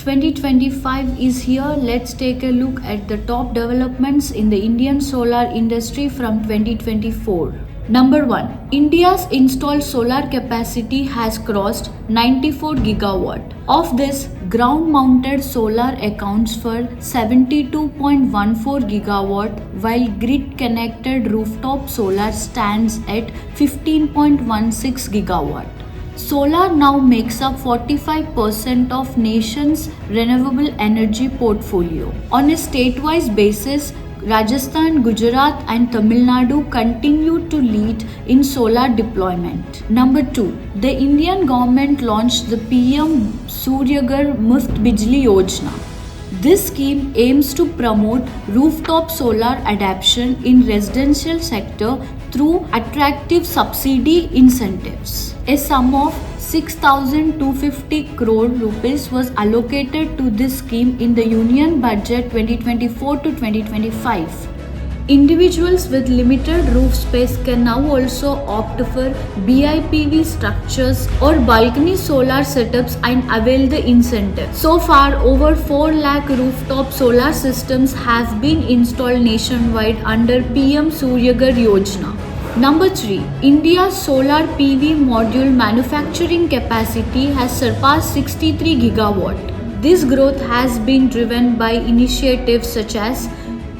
2025 is here. Let's take a look at the top developments in the Indian solar industry from 2024. Number 1. India's installed solar capacity has crossed 94 gigawatt. Of this, ground-mounted solar accounts for 72.14 gigawatt, while grid-connected rooftop solar stands at 15.16 gigawatt. Solar now makes up 45% of nation's renewable energy portfolio. On a state-wise basis, Rajasthan, Gujarat and Tamil Nadu continue to lead in solar deployment. Number 2. The Indian government launched the PM Surya Ghar Muft Bijli Yojana. This scheme aims to promote rooftop solar adoption in residential sector through attractive subsidy incentives. A sum of 6,250 crore rupees was allocated to this scheme in the Union Budget 2024 to 2025. Individuals with limited roof space can now also opt for BIPV structures or balcony solar setups and avail the incentive. So far, over 4 lakh rooftop solar systems have been installed nationwide under PM Surya Ghar Yojana. Number 3. India's solar PV module manufacturing capacity has surpassed 63 gigawatt. This growth has been driven by initiatives such as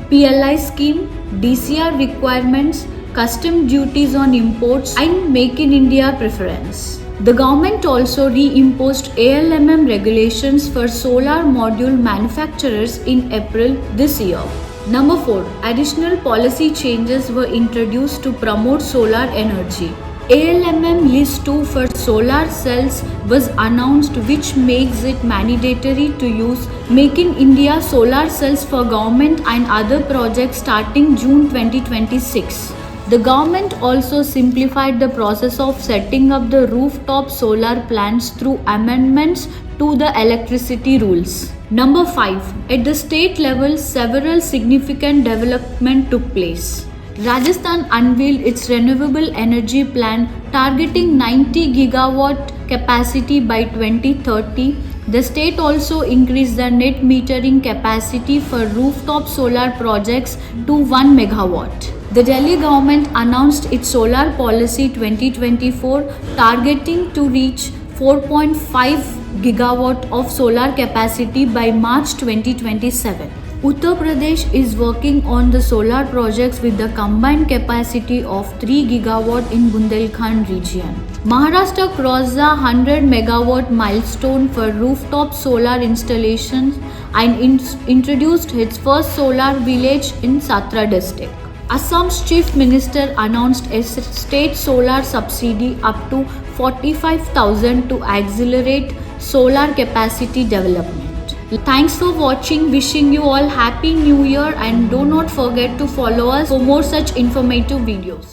PLI scheme, DCR requirements, custom duties on imports and Make in India preference. The government also reimposed ALMM regulations for solar module manufacturers in April this year. Number 4. Additional policy changes were introduced to promote solar energy. ALMM List 2 for solar cells was announced, which makes it mandatory to use Make in India solar cells for government and other projects starting June 2026. The government also simplified the process of setting up the rooftop solar plants through amendments to the electricity rules. Number 5. At the state level, several significant developments took place. Rajasthan unveiled its renewable energy plan targeting 90 gigawatt capacity by 2030. The state also increased the net metering capacity for rooftop solar projects to 1 megawatt. The Delhi government announced its solar policy 2024 targeting to reach 4.5 gigawatt of solar capacity by March 2027. Uttar Pradesh is working on the solar projects with the combined capacity of 3 gigawatt in Bundelkhand region. Maharashtra crossed the 100 megawatt milestone for rooftop solar installations and introduced its first solar village in Satra district. Assam's chief minister announced a state solar subsidy up to 45,000 to accelerate solar capacity development. Thanks for watching. Wishing you all happy new year and do not forget to follow us for more such informative videos.